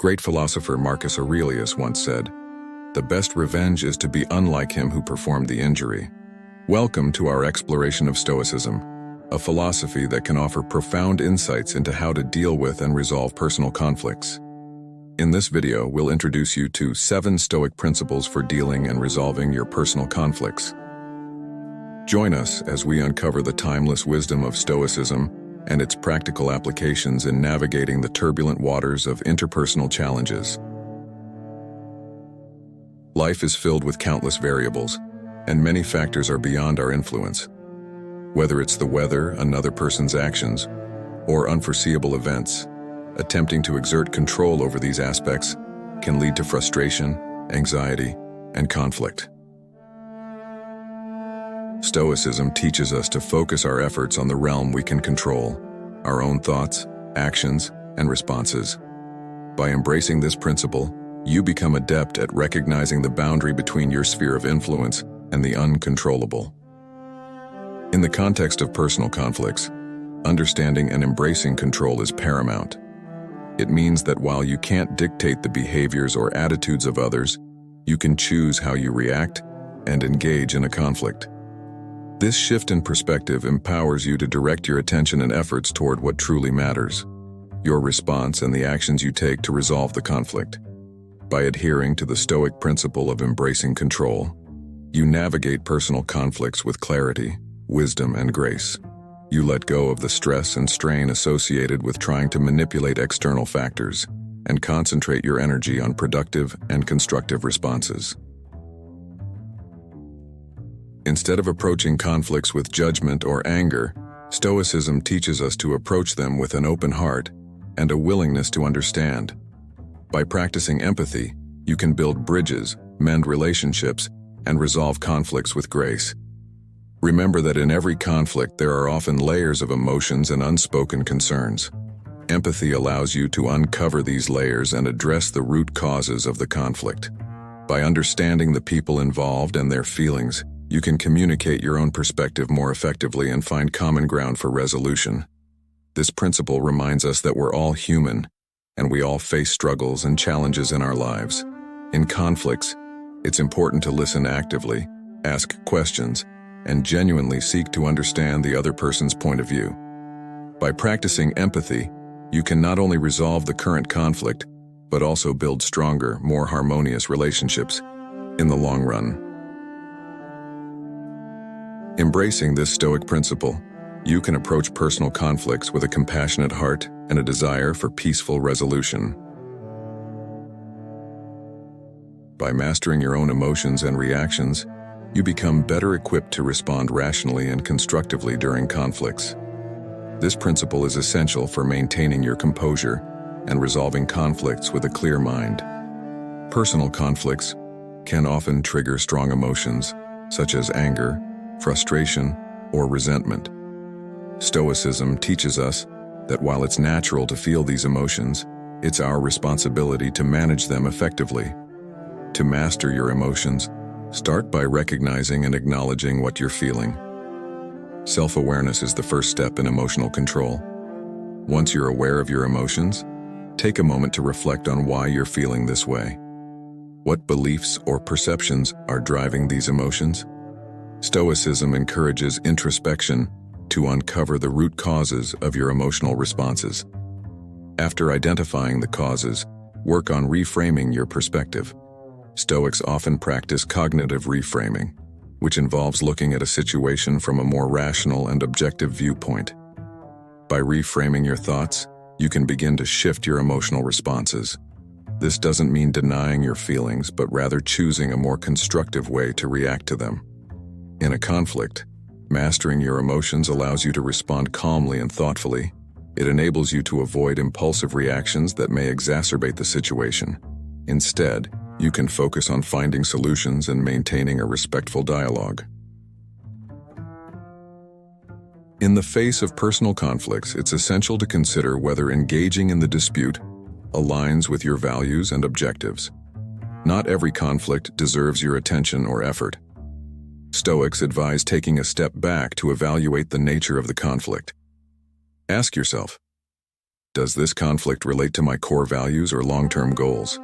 Great philosopher Marcus Aurelius once said, "The best revenge is to be unlike him who performed the injury." Welcome to our exploration of Stoicism, a philosophy that can offer profound insights into how to deal with and resolve personal conflicts. In this video, we'll introduce you to 7 Stoic principles for dealing and resolving your personal conflicts. Join us as we uncover the timeless wisdom of Stoicism and its practical applications in navigating the turbulent waters of interpersonal challenges. Life is filled with countless variables, and many factors are beyond our influence. Whether it's the weather, another person's actions, or unforeseeable events, attempting to exert control over these aspects can lead to frustration, anxiety, and conflict. Stoicism teaches us to focus our efforts on the realm we can control, our own thoughts, actions, and responses. By embracing this principle, you become adept at recognizing the boundary between your sphere of influence and the uncontrollable. In the context of personal conflicts, understanding and embracing control is paramount. It means that while you can't dictate the behaviors or attitudes of others, you can choose how you react and engage in a conflict. This shift in perspective empowers you to direct your attention and efforts toward what truly matters, your response and the actions you take to resolve the conflict. By adhering to the Stoic principle of embracing control, you navigate personal conflicts with clarity, wisdom, and grace. You let go of the stress and strain associated with trying to manipulate external factors and concentrate your energy on productive and constructive responses. Instead of approaching conflicts with judgment or anger, Stoicism teaches us to approach them with an open heart and a willingness to understand. By practicing empathy, you can build bridges, mend relationships, and resolve conflicts with grace. Remember that in every conflict there are often layers of emotions and unspoken concerns. Empathy allows you to uncover these layers and address the root causes of the conflict. By understanding the people involved and their feelings, you can communicate your own perspective more effectively and find common ground for resolution. This principle reminds us that we're all human, and we all face struggles and challenges in our lives. In conflicts, it's important to listen actively, ask questions, and genuinely seek to understand the other person's point of view. By practicing empathy, you can not only resolve the current conflict, but also build stronger, more harmonious relationships in the long run. Embracing this Stoic principle, you can approach personal conflicts with a compassionate heart and a desire for peaceful resolution. By mastering your own emotions and reactions, you become better equipped to respond rationally and constructively during conflicts. This principle is essential for maintaining your composure and resolving conflicts with a clear mind. Personal conflicts can often trigger strong emotions, such as anger, frustration, or resentment. Stoicism teaches us that while it's natural to feel these emotions, it's our responsibility to manage them effectively. To master your emotions, start by recognizing and acknowledging what you're feeling. Self-awareness is the first step in emotional control. Once you're aware of your emotions, take a moment to reflect on why you're feeling this way. What beliefs or perceptions are driving these emotions? Stoicism encourages introspection to uncover the root causes of your emotional responses. After identifying the causes, work on reframing your perspective. Stoics often practice cognitive reframing, which involves looking at a situation from a more rational and objective viewpoint. By reframing your thoughts, you can begin to shift your emotional responses. This doesn't mean denying your feelings, but rather choosing a more constructive way to react to them. In a conflict, mastering your emotions allows you to respond calmly and thoughtfully. It enables you to avoid impulsive reactions that may exacerbate the situation. Instead, you can focus on finding solutions and maintaining a respectful dialogue. In the face of personal conflicts, it's essential to consider whether engaging in the dispute aligns with your values and objectives. Not every conflict deserves your attention or effort. Stoics advise taking a step back to evaluate the nature of the conflict. Ask yourself, Does this conflict relate to my core values or long-term goals?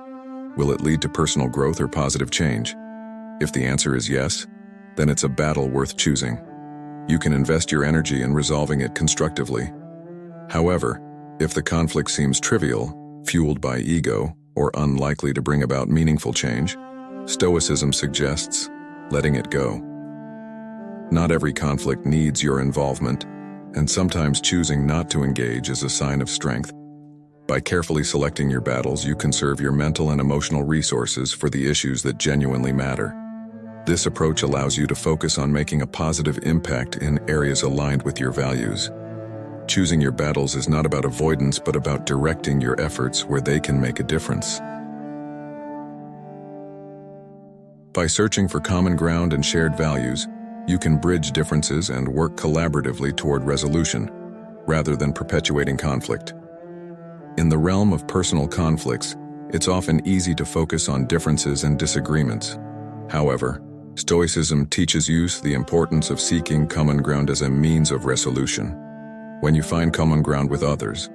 Will it lead to personal growth or positive change? If the answer is yes, then it's a battle worth choosing. You can invest your energy in resolving it constructively. However, if the conflict seems trivial, fueled by ego, or unlikely to bring about meaningful change, Stoicism suggests letting it go. Not every conflict needs your involvement, and sometimes choosing not to engage is a sign of strength. By carefully selecting your battles, you conserve your mental and emotional resources for the issues that genuinely matter. This approach allows you to focus on making a positive impact in areas aligned with your values. Choosing your battles is not about avoidance, but about directing your efforts where they can make a difference. By searching for common ground and shared values, you can bridge differences and work collaboratively toward resolution, rather than perpetuating conflict. In the realm of personal conflicts, it's often easy to focus on differences and disagreements. However, Stoicism teaches you the importance of seeking common ground as a means of resolution. When you find common ground with others,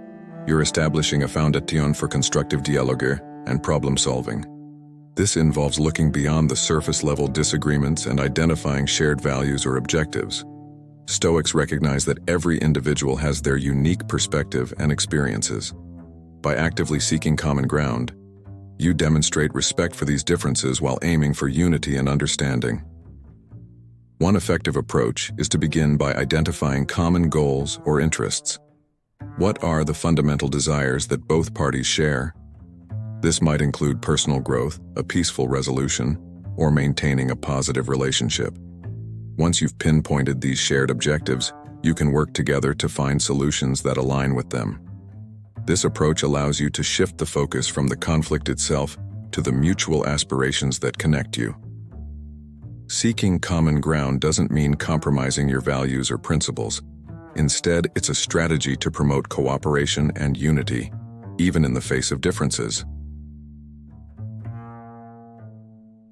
you're establishing a foundation for constructive dialogue and problem-solving. This involves looking beyond the surface-level disagreements and identifying shared values or objectives. Stoics recognize that every individual has their unique perspective and experiences. By actively seeking common ground, you demonstrate respect for these differences while aiming for unity and understanding. One effective approach is to begin by identifying common goals or interests. What are the fundamental desires that both parties share? This might include personal growth, a peaceful resolution, or maintaining a positive relationship. Once you've pinpointed these shared objectives, you can work together to find solutions that align with them. This approach allows you to shift the focus from the conflict itself to the mutual aspirations that connect you. Seeking common ground doesn't mean compromising your values or principles. Instead, it's a strategy to promote cooperation and unity, even in the face of differences.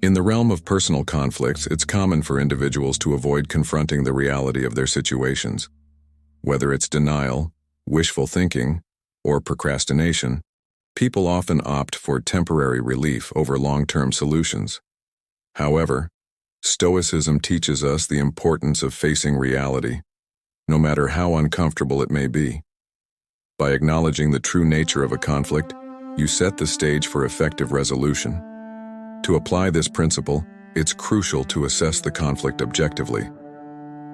In the realm of personal conflicts, it's common for individuals to avoid confronting the reality of their situations. Whether it's denial, wishful thinking, or procrastination, people often opt for temporary relief over long-term solutions. However, Stoicism teaches us the importance of facing reality, no matter how uncomfortable it may be. By acknowledging the true nature of a conflict, you set the stage for effective resolution. To apply this principle, it's crucial to assess the conflict objectively.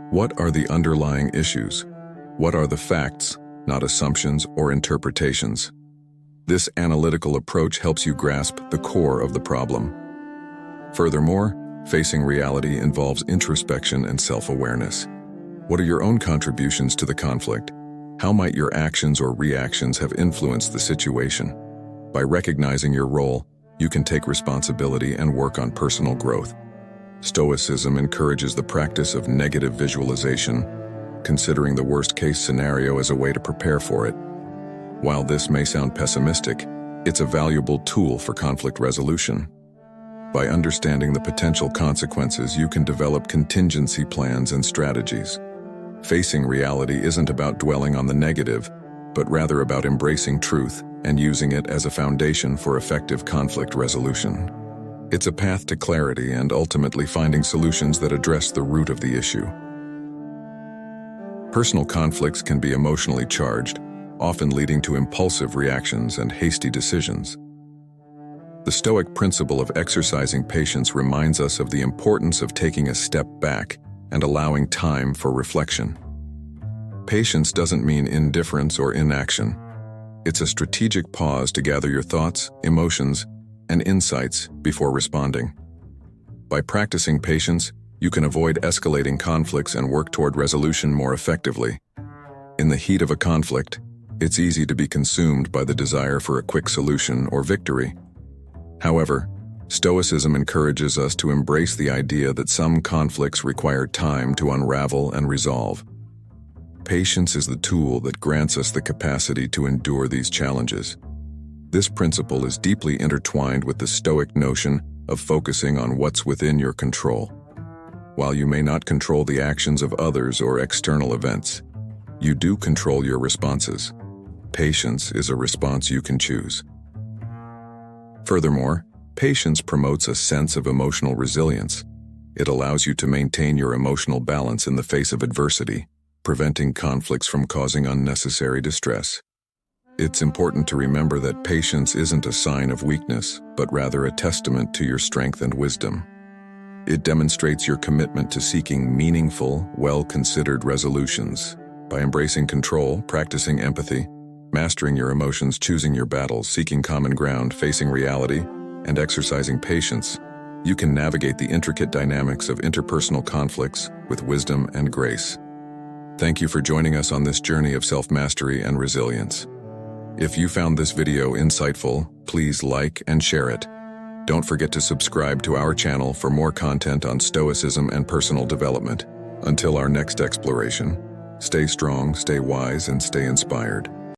What are the underlying issues? What are the facts, not assumptions or interpretations? This analytical approach helps you grasp the core of the problem. Furthermore, facing reality involves introspection and self-awareness. What are your own contributions to the conflict? How might your actions or reactions have influenced the situation? By recognizing your role, you can take responsibility and work on personal growth. Stoicism encourages the practice of negative visualization, considering the worst-case scenario as a way to prepare for it. While this may sound pessimistic, it's a valuable tool for conflict resolution. By understanding the potential consequences, you can develop contingency plans and strategies. Facing reality isn't about dwelling on the negative, but rather about embracing truth and using it as a foundation for effective conflict resolution. It's a path to clarity and ultimately finding solutions that address the root of the issue. Personal conflicts can be emotionally charged, often leading to impulsive reactions and hasty decisions. The Stoic principle of exercising patience reminds us of the importance of taking a step back and allowing time for reflection. Patience doesn't mean indifference or inaction. It's a strategic pause to gather your thoughts, emotions, and insights before responding. By practicing patience, you can avoid escalating conflicts and work toward resolution more effectively. In the heat of a conflict, it's easy to be consumed by the desire for a quick solution or victory. However, Stoicism encourages us to embrace the idea that some conflicts require time to unravel and resolve. Patience is the tool that grants us the capacity to endure these challenges. This principle is deeply intertwined with the Stoic notion of focusing on what's within your control. While you may not control the actions of others or external events, you do control your responses. Patience is a response you can choose. Furthermore, patience promotes a sense of emotional resilience. It allows you to maintain your emotional balance in the face of adversity, preventing conflicts from causing unnecessary distress. It's important to remember that patience isn't a sign of weakness, but rather a testament to your strength and wisdom. It demonstrates your commitment to seeking meaningful, well-considered resolutions. By embracing control, practicing empathy, mastering your emotions, choosing your battles, seeking common ground, facing reality, and exercising patience, you can navigate the intricate dynamics of interpersonal conflicts with wisdom and grace. Thank you for joining us on this journey of self-mastery and resilience. If you found this video insightful, please like and share it. Don't forget to subscribe to our channel for more content on stoicism and personal development. Until our next exploration, stay strong, stay wise, and stay inspired.